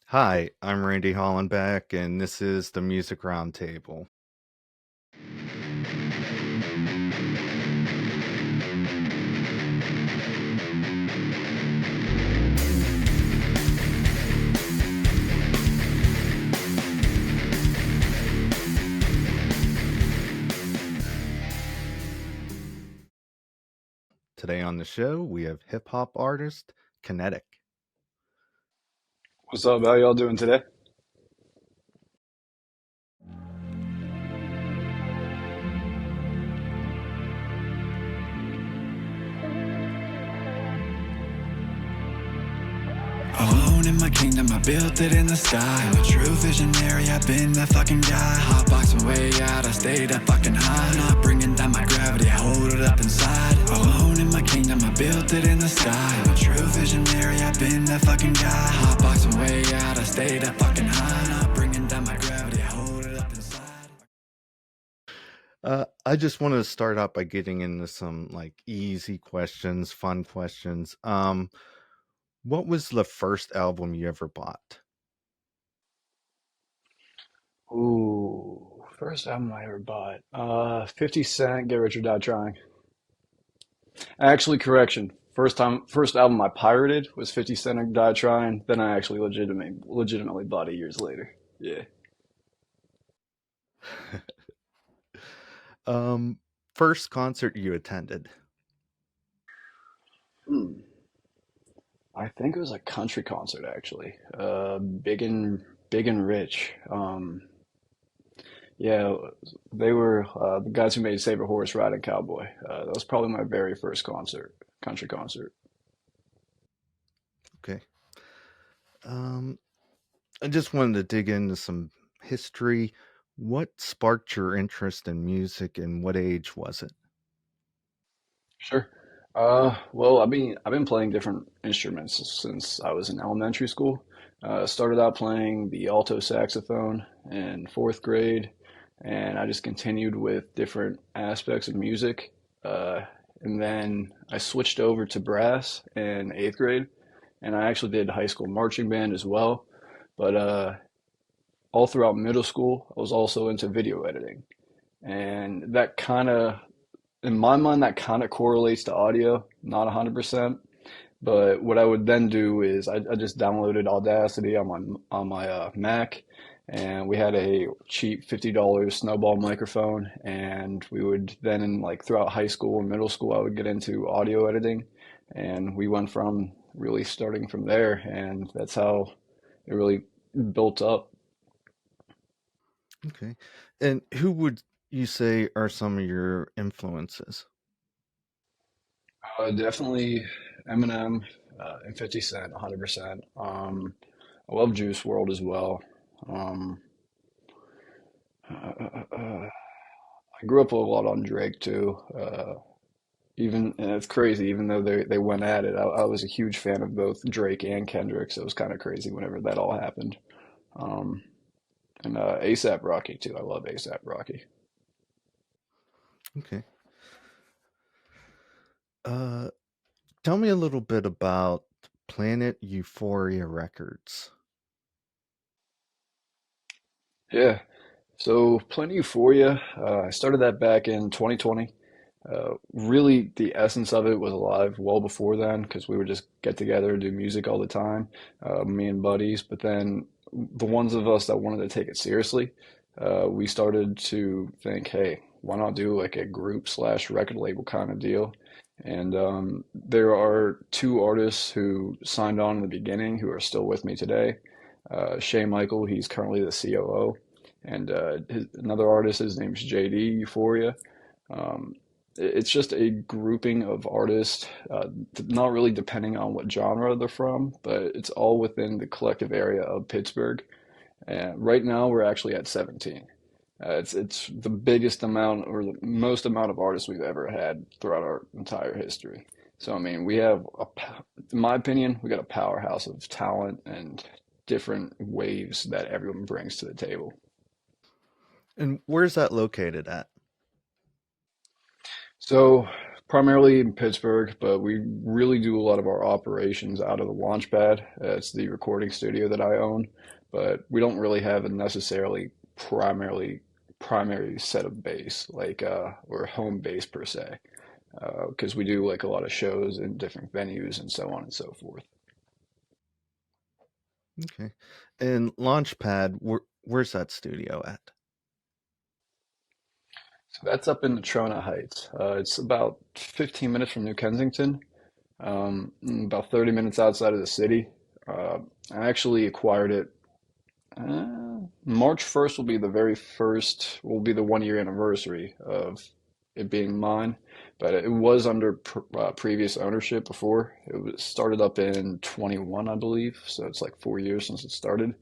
Hi, I'm Randy Hollenbeck, and this is the Music Roundtable. Today on the show, we have hip hop artist Kennetic. What's up? How y'all doing today? Alone in my kingdom, I built it in the sky. I'm a true visionary, I've been that fucking guy. Hotboxing way out, I stayed up fucking high. Not bringing down my gravity, I hold it up inside. Alone in my kingdom, I built it in the sky. I'm a true visionary, I've been that fucking guy. Hotboxing way out, I stayed up fucking high. Not bringing down my gravity, I hold it up inside. I just wanted to start out by getting into some easy questions, fun questions. What was the first album you ever bought? Ooh, first album I ever bought. 50 Cent, Get Rich or Die Trying. Actually, correction. First album I pirated was 50 Cent or Die Trying. Then I actually legitimately bought it years later. Yeah. um, First concert you attended? Hmm. I think it was a country concert actually. Big and Rich. Yeah, they were the guys who made Saber Horse Riding Cowboy. That was probably my very first country concert. Okay. Um, I just wanted to dig into some history. What sparked your interest in music, and what age was it? Sure. Well, I've been playing different instruments since I was in elementary school. Started out playing the alto saxophone in fourth grade, and I just continued with different aspects of music. Uh, and then I switched over to brass in eighth grade, and I actually did high school marching band as well. But all throughout middle school, I was also into video editing, and that kind of in my mind, that kind of correlates to audio, not 100%. But what I would then do is I just downloaded Audacity on my Mac, and we had a cheap $50 snowball microphone, and we would then in like throughout high school and middle school, I would get into audio editing, and we went from really starting from there, and that's how it really built up. Okay. And who would you say are some of your influences? Definitely Eminem and 50 Cent, 100%. I love Juice World as well. Um, I grew up a lot on Drake too. Even and it's crazy, even though they went at it, I was a huge fan of both Drake and Kendrick, so it was kind of crazy whenever that all happened. Um, and ASAP Rocky too. I love ASAP Rocky. Okay. Uh, Tell me a little bit about Planet Euphoria Records. Yeah. So Plenty Euphoria, I started that back in 2020. Really, the essence of it was alive well before then because we would just get together and do music all the time, me and buddies. But then the ones of us that wanted to take it seriously, we started to think, hey, why not do like a group slash record label kind of deal? And there are two artists who signed on in the beginning who are still with me today. Shay Michael, he's currently the COO, and another artist, his name's JD Euphoria. Um, it's just a grouping of artists, not really depending on what genre they're from, but it's all within the collective area of Pittsburgh. And right now, we're actually at 17. It's the biggest amount or the most amount of artists we've ever had throughout our entire history. So I mean, in my opinion, we got a powerhouse of talent and different waves that everyone brings to the table. And where's that located at? So Primarily in Pittsburgh, but we really do a lot of our operations out of the Launchpad. It's the recording studio that I own, but we don't really have a necessarily primary set of base like or home base per se, because we do like a lot of shows in different venues and so on and so forth. Okay. And Launchpad, where's that studio at? So that's up in Natrona Heights. It's about 15 minutes from New Kensington, about 30 minutes outside of the city. Uh, I actually acquired it. March 1st will be the 1 year anniversary of it being mine, but it was under previous ownership before. It was started up in 21, I believe, so it's like 4 years since it started.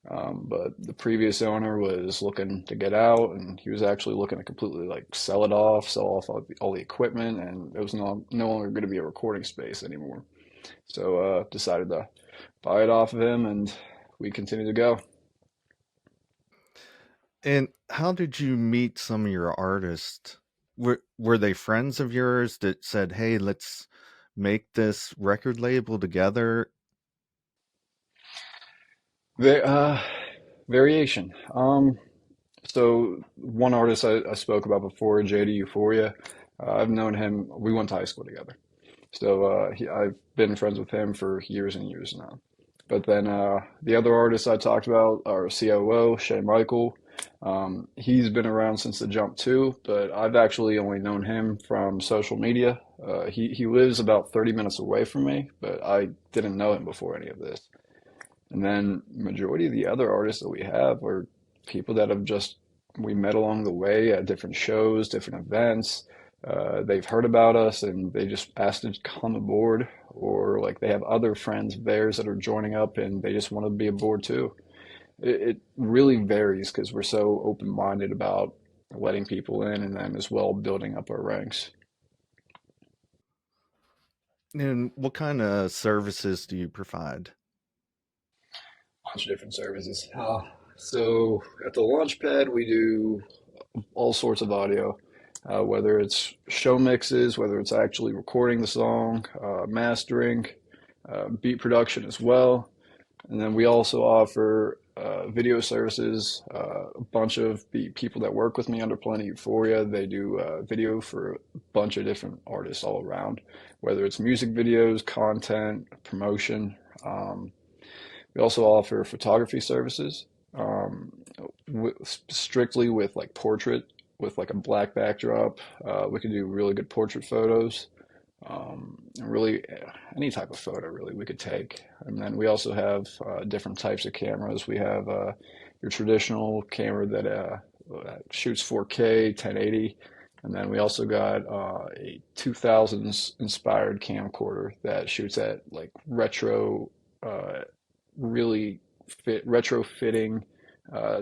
But the previous owner was looking to get out, and he was actually looking to completely like sell off all the equipment, and it was no longer going to be a recording space anymore. So decided to buy it off of him, and we continue to go. And how did you meet some of your artists? Were they friends of yours that said, "Hey, let's make this record label together"? Va Variation. So one artist I spoke about before, JD Euphoria, I've known him. We went to high school together. So I've been friends with him for years and years now. But then the other artists I talked about are COO, Shay Michael. He's been around since the jump too, but I've actually only known him from social media. He lives about 30 minutes away from me, but I didn't know him before any of this. And then majority of the other artists that we have are people that have just we met along the way at different shows, different events. They've heard about us and they just asked to come aboard, or like they have other friends of theirs that are joining up and they just want to be aboard too. It really varies because we're so open-minded about letting people in and then as well building up our ranks. And what kind of services do you provide? Bunch of different services. So at the Launchpad, we do all sorts of audio, whether it's show mixes, whether it's actually recording the song, mastering, beat production as well. And then we also offer video services. A bunch of the people that work with me under Plenty Euphoria, they do video for a bunch of different artists all around, whether it's music videos, content, promotion. We also offer photography services, strictly with like portrait, with like a black backdrop. We can do really good portrait photos, and really any type of photo really we could take. And then we also have different types of cameras. We have your traditional camera that shoots 4K, 1080. And then we also got a 2000s inspired camcorder that shoots at like retro uh, really retrofitting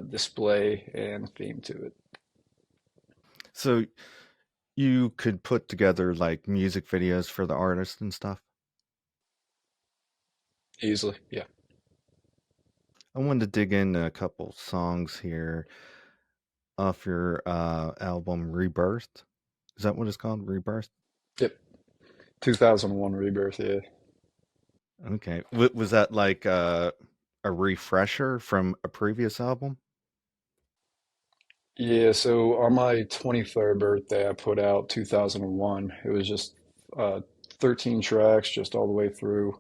display and theme to it So you could put together like music videos for the artist and stuff. easily. Yeah. I wanted to dig into a couple songs here off your album Rebirth. Is that what it's called? Rebirth? Yep. 2001 Rebirth. Yeah. Okay. Was that like a refresher from a previous album? Yeah. So on my 23rd birthday, I put out 2001. It was just uh, 13 tracks, just all the way through,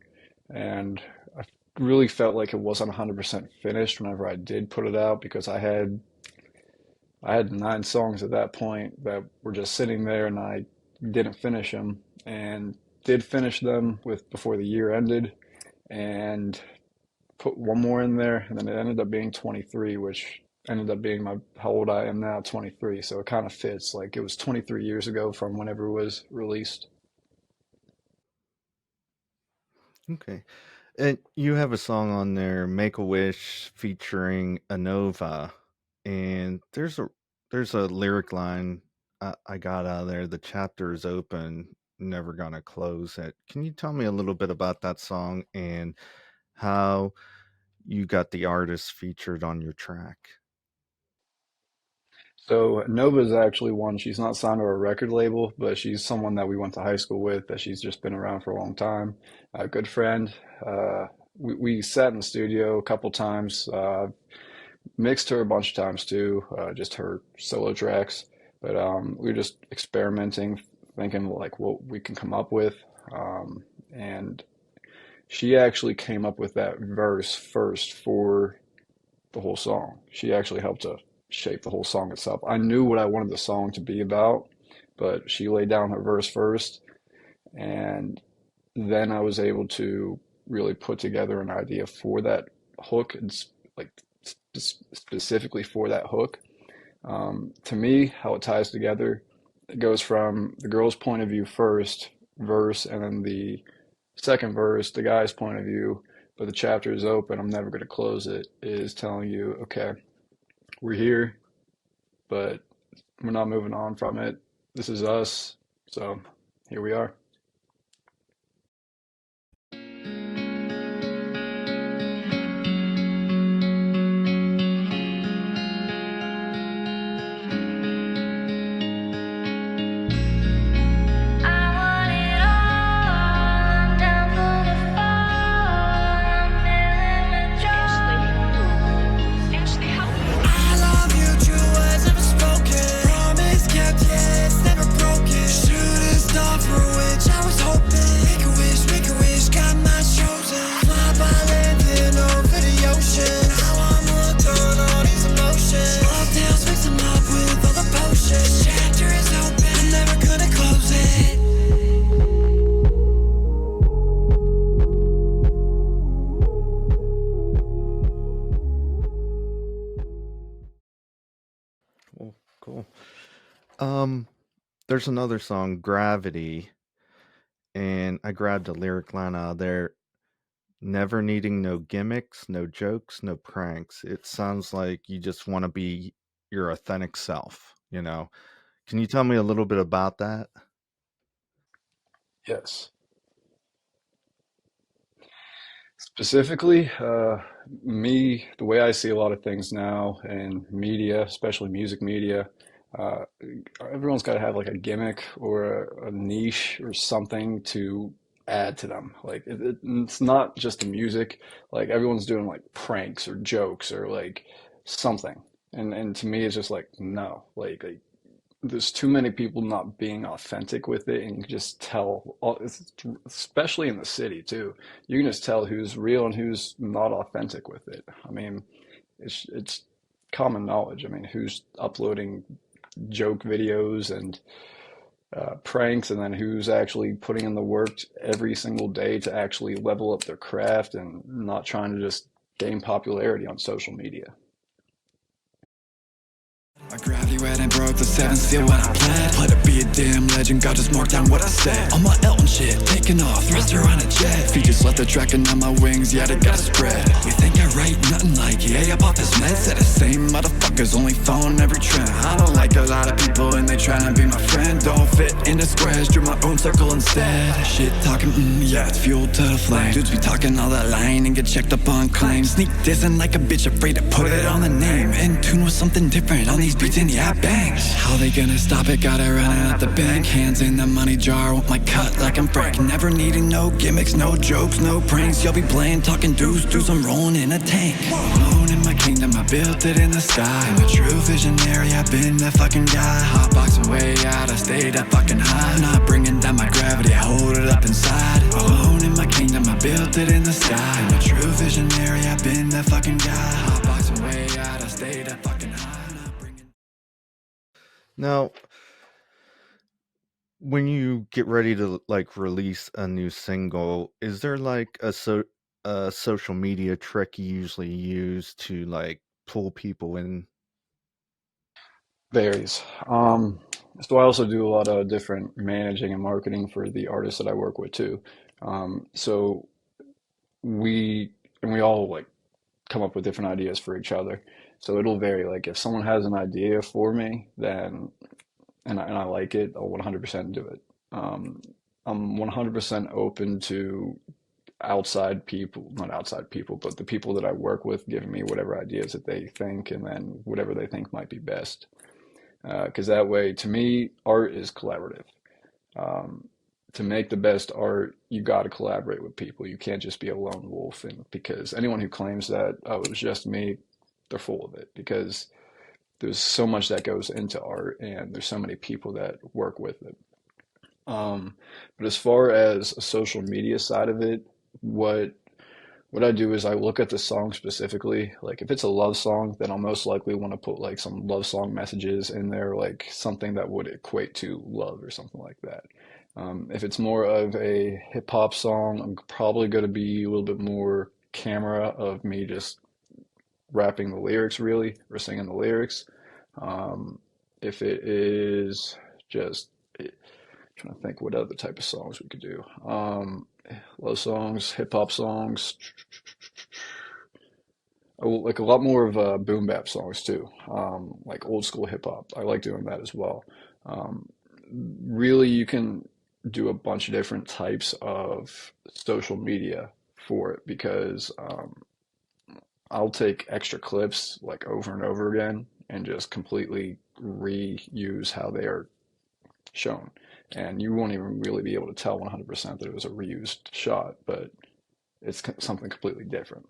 and I really felt like it wasn't 100% finished whenever I did put it out because I had 9 songs at that point that were just sitting there and I didn't finish them and did finish them with before the year ended and put one more in there and then it ended up being 23, which ended up being my how old I am now, 23. So it kind of fits like it was 23 years ago from whenever it was released. Okay. And you have a song on there, Make a Wish, featuring Anova. And there's a lyric line I got out of there. The chapter is open, never gonna close it. Can you tell me a little bit about that song and how you got the artist featured on your track? So Nova's actually one. She's not signed to a record label, but she's someone that we went to high school with, that she's just been around for a long time. A good friend. We sat in the studio a couple times, mixed her a bunch of times too, just her solo tracks. But we were just experimenting, thinking like what we can come up with. And she actually came up with that verse first for the whole song. She actually helped to shape the whole song itself. I knew what I wanted the song to be about, but she laid down her verse first, and then I was able to really put together an idea for that hook, and like specifically for that hook. To me, how it ties together, it goes from the girl's point of view first, verse, and then the second verse, the guy's point of view, but the chapter is open. I'm never going to close it, is telling you, okay, we're here, but we're not moving on from it. This is us. So here we are. Cool, cool. There's another song, Gravity, and I grabbed a lyric line out of there. Never needing no gimmicks, no jokes, no pranks. It sounds like you just want to be your authentic self, you know. Can you tell me a little bit about that? Yes. Specifically, me, the way I see a lot of things now in media, especially music media, uh, everyone's got to have like a gimmick or a niche or something to add to them. Like it's not just the music. Like everyone's doing like pranks or jokes or like something. And to me, it's just like no, like there's too many people not being authentic with it, and you can just tell, especially in the city too. You can just tell who's real and who's not authentic with it. I mean, it's common knowledge. I mean, who's uploading joke videos and pranks, and then who's actually putting in the work every single day to actually level up their craft and not trying to just gain popularity on social media. My gravity red and broke the seventh seal when I pled. Play to be a damn legend, God just marked down what I said. On my Elton shit, taking off, thruster on a jet. Feet just left the track and on my wings, yeah, they gotta spread. You think I write nothing like, yeah, I bought this meds. Said the same motherfuckers, only phone every trend. I don't like a lot of people and they tryna be my friend. Don't fit in the squares, drew my own circle instead. Shit talking, yeah, it's fuel to the flame. Dudes be talking all that line and get checked up on claims. Sneak dissing like a bitch, afraid to put it on the name. In tune with something different on these beats in the app bangs. How they gonna stop it? Gotta run it at the bank. Hands in the money jar, want my cut like I'm Frank. Never needing no gimmicks, no jokes, no pranks. Y'all be playing, talking dudes, I'm rolling in a tank. Alone in my kingdom, I built it in the sky. I'm a true visionary, I've been that fucking guy. Hotboxing way out, I stay that fucking high. Not bringing down my gravity, I hold it up inside. Alone in my kingdom, I built it in the sky. I'm a true visionary, I've been that fucking guy. Hotboxing way out, I stay that fucking high. Now, when you get ready to like release a new single, is there like a social media trick you usually use to like pull people in? Varies. So I also do a lot of different managing and marketing for the artists that I work with too. So we we all like come up with different ideas for each other. So it'll vary. Like if someone has an idea for me, then and I like it, I'll 100% do it. Um, I'm 100% open to outside people, not outside people, but the people that I work with giving me whatever ideas that they think, and then whatever they think might be best. Because that way, to me, art is collaborative. Um, to make the best art, you got to collaborate with people. You can't just be a lone wolf. And because anyone who claims that, oh, it was just me, they're full of it. Because there's so much that goes into art, and there's so many people that work with it. Um, but as far as a social media side of it, what what I do is I look at the song specifically. Like if it's a love song, then I'll most likely want to put like some love song messages in there, like something that would equate to love or something like that. If it's more of a hip hop song, I'm probably going to be a little bit more camera of me just rapping the lyrics really or singing the lyrics. Um, if it is just trying to think what other type of songs we could do. Love songs, hip hop songs, like a lot more of boom bap songs too, like old school hip hop. I like doing that as well. Um, Really, you can do a bunch of different types of social media for it because I'll take extra clips like over and over again and just completely reuse how they are shown. And you won't even really be able to tell 100% that it was a reused shot, but it's something completely different.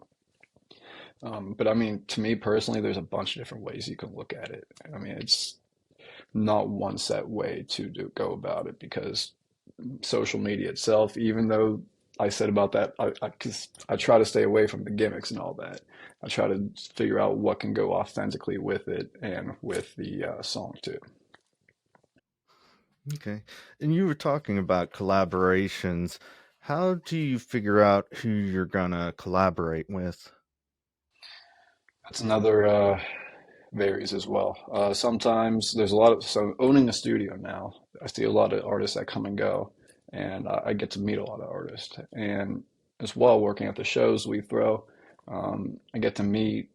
But I mean, to me personally, there's a bunch of different ways you can look at it. I mean, it's not one set way to go about it because social media itself, even though I said about that, 'cause I try to stay away from the gimmicks and all that. I try to figure out what can go authentically with it and with the song too. Okay. And you were talking about collaborations. How do you figure out who you're gonna collaborate with? That's another varies as well. Sometimes there's a lot of, so owning a studio now, I see a lot of artists that come and go, and I get to meet a lot of artists. And as well, working at the shows we throw, I get to meet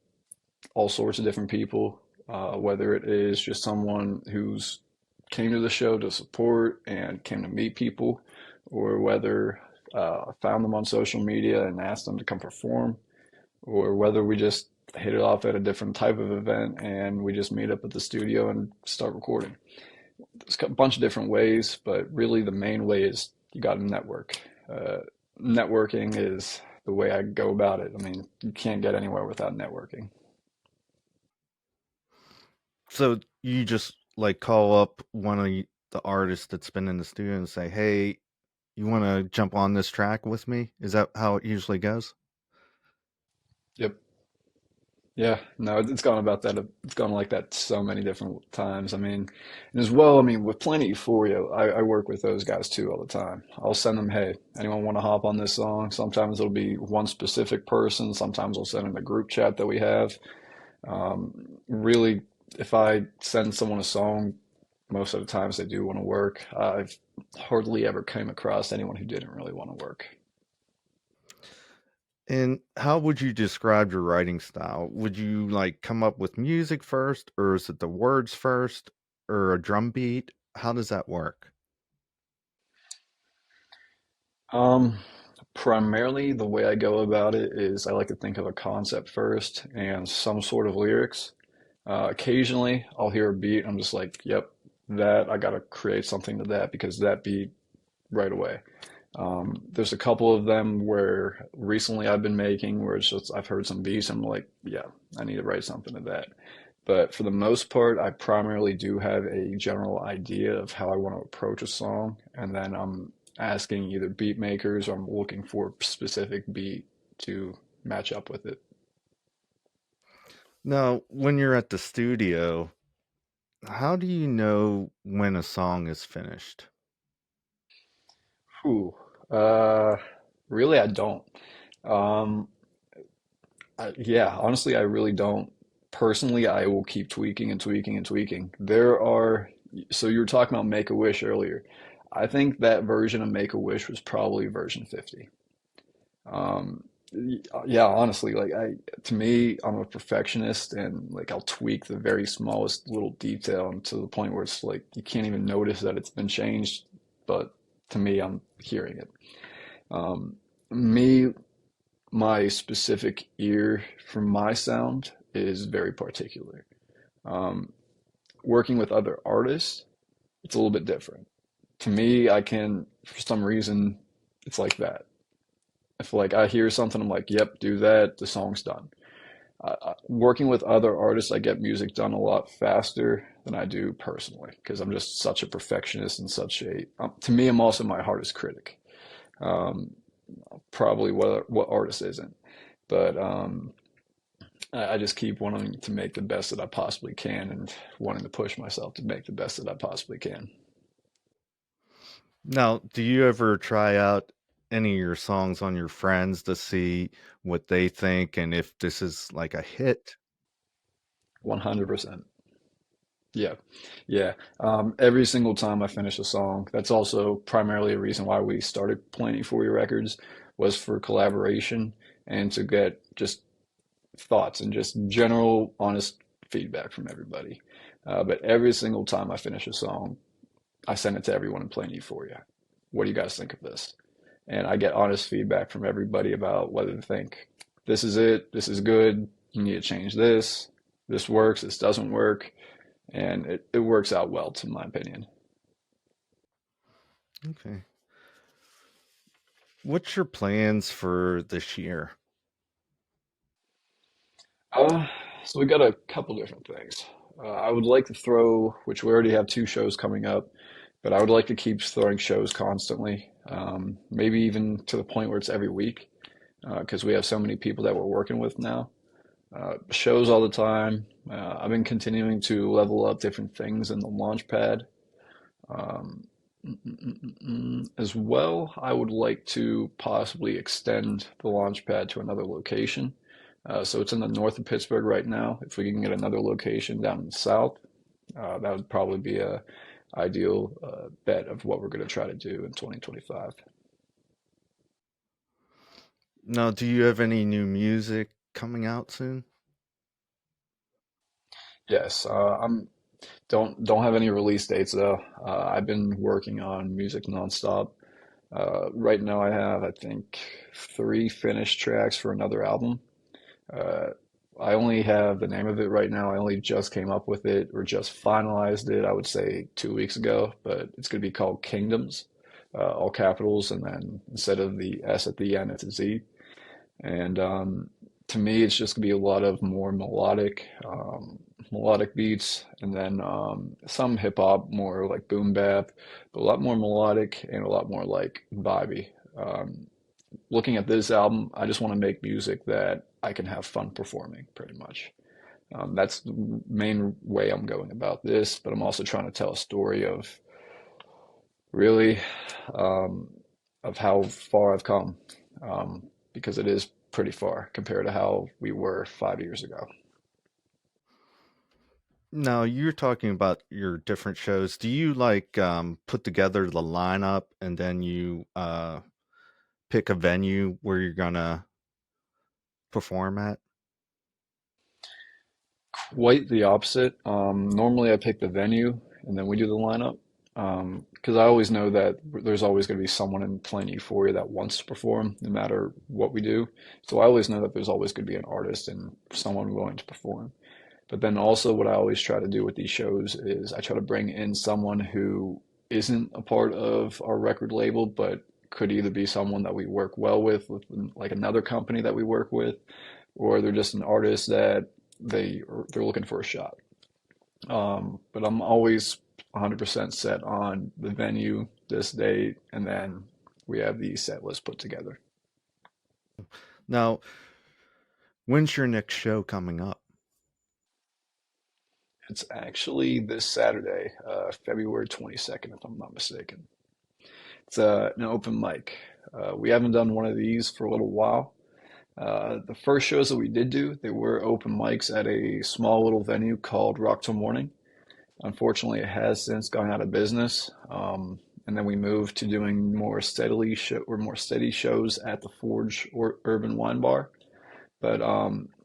all sorts of different people, whether it is just someone who's came to the show to support and came to meet people, or whether I found them on social media and asked them to come perform, or whether we just hit it off at a different type of event and we just meet up at the studio and start recording. There's a bunch of different ways, but really the main way is you got to network. Uh, Networking is the way I go about it. I mean, you can't get anywhere without networking. So you just like call up one of the artists that's been in the studio and say, "Hey, you want to jump on this track with me?" Is that how it usually goes? Yep. Yeah, no, it's gone about that. It's gone like that so many different times. I mean, and as well, I mean, with Plenty Euphoria, I work with those guys too all the time. I'll send them, hey, anyone want to hop on this song? Sometimes it'll be one specific person. Sometimes I'll send in the group chat that we have. Really, if I send someone a song, most of the times they do want to work. I've hardly ever came across anyone who didn't really want to work. And how would you describe your writing style? Would you like come up with music first, or is it the words first, or a drum beat? How does that work? Um, Primarily, the way I go about it is I like to think of a concept first and some sort of lyrics. Occasionally, I'll hear a beat. I'm just like, yep, that I gotta create something to that because that beat right away. There's a couple of them where recently I've been making where it's just I've heard some beats. I'm like, yeah, I need to write something to that. But for the most part, I primarily do have a general idea of how I want to approach a song, and then I'm asking either beat makers or I'm looking for a specific beat to match up with it. Now, when you're at the studio, how do you know when a song is finished? Whew. Uh, Really, I don't. Um, yeah, honestly, I really don't. Personally, I will keep tweaking and tweaking and tweaking. So you were talking about Make-A-Wish earlier. I think that version of Make-A-Wish was probably version 50. Yeah, honestly, to me, I'm a perfectionist and like I'll tweak the very smallest little detail and to the point where it's like you can't even notice that it's been changed, but to me, I'm hearing it. Um, Me, my specific ear for my sound is very particular. Um, Working with other artists, it's a little bit different. To me, I can, for some reason, it's like that. If like I hear something, I'm like, yep, do that, the song's done. Working with other artists, I get music done a lot faster than I do personally because I'm just such a perfectionist and such a, to me, I'm also my hardest critic. Um, Probably what artist isn't, but I just keep wanting to make the best that I possibly can and wanting to push myself to make the best that I possibly can. Now, do you ever try out any of your songs on your friends to see what they think and if this is like a hit? 100%. Yeah, yeah. Every single time I finish a song, that's also primarily a reason why we started Planning for Your Records was for collaboration and to get just thoughts and just general honest feedback from everybody. But every single time I finish a song, I send it to everyone in Plain Euphoria. What do you guys think of this? And I get honest feedback from everybody about whether they think this is it, this is good, you need to change this, this works, this doesn't work, and it works out well, to my opinion. Okay. What's your plans for this year? Uh, so we got a couple different things. I would like to throw, which we already have two shows coming up, but I would like to keep throwing shows constantly, maybe even to the point where it's every week, because we have so many people that we're working with now. Shows all the time. I've been continuing to level up different things in the Launchpad. Um, as well, I would like to possibly extend the Launchpad to another location. So it's in the north of Pittsburgh right now. If we can get another location down in the south, that would probably be a ideal bet of what we're going to try to do in 2025. Now, do you have any new music coming out soon? Yes, I'm don't have any release dates though. I've been working on music nonstop. Right now, I have I think three finished tracks for another album. Uh, I only have the name of it right now. I only just came up with it or just finalized it, I would say 2 weeks ago, but it's going to be called Kingdoms, all capitals, and then instead of the S at the end, it's a Z. And to me, it's just going to be a lot of more melodic beats, and then some hip hop, more like boom bap, but a lot more melodic and a lot more like vibey. Um, Looking at this album, I just want to make music that I can have fun performing, pretty much. That's the main way I'm going about this, but I'm also trying to tell a story of really um, of how far I've come, because it is pretty far compared to how we were 5 years ago. Now, you're talking about your different shows. Do you like put together the lineup and then you pick a venue where you're gonna perform at? Quite the opposite. Normally, I pick the venue and then we do the lineup. Because I always know that there's always going to be someone in Plain Euphoria that wants to perform, no matter what we do. So I always know that there's always going to be an artist and someone willing to perform. But then also, what I always try to do with these shows is I try to bring in someone who isn't a part of our record label, but could either be someone that we work well with like another company that we work with, or they're just an artist that they're looking for a shot. But I'm always 100% set on the venue, this date, and then we have the set list put together. Now, when's your next show coming up? It's actually this Saturday, February 22nd, if I'm not mistaken. It's an open mic. We haven't done one of these for a little while. The first shows that we did do, they were open mics at a small little venue called Rock Till Morning. Unfortunately, it has since gone out of business. And then we moved to doing more steady shows at the Forge or Urban Wine Bar. But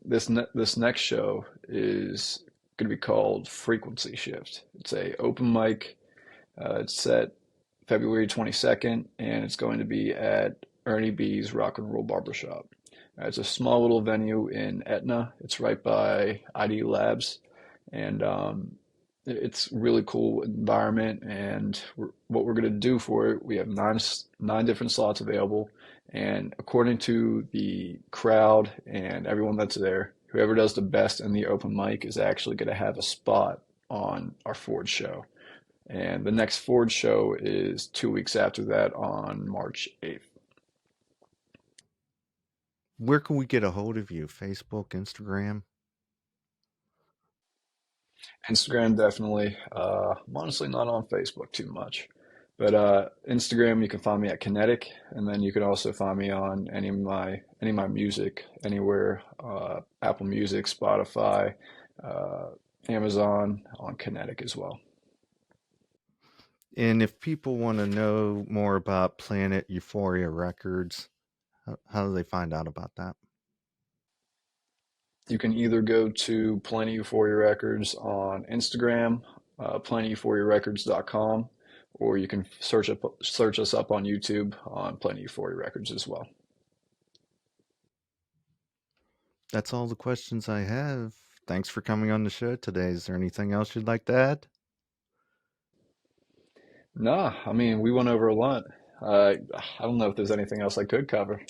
this next show is going to be called Frequency Shift. It's a open mic. It's set February 22nd, and it's going to be at Ernie B's Rock and Roll Barbershop. It's a small little venue in Etna. It's right by ID Labs, and It's really cool environment, and what we're going to do for it, we have nine different slots available, and according to the crowd and everyone that's there, whoever does the best in the open mic is actually going to have a spot on our Ford show. And the next Ford show is 2 weeks after that on March 8th. Where can we get a hold of you? Facebook, Instagram? Instagram, definitely. I'm honestly not on Facebook too much. But Instagram, you can find me at Kennetic, and then you can also find me on any of my music anywhere, Apple Music, Spotify, uh, Amazon, on Kennetic as well. And if people want to know more about Planet Euphoria Records, how do they find out about that? You can either go to Plenty Euphoria Records on Instagram, PlentyEuphoriaRecords.com, or you can search us up on YouTube on Plenty Euphoria Records as well. That's all the questions I have. Thanks for coming on the show today. Is there anything else you'd like to add? Nah, I mean, we went over a lot. I don't know if there's anything else I could cover.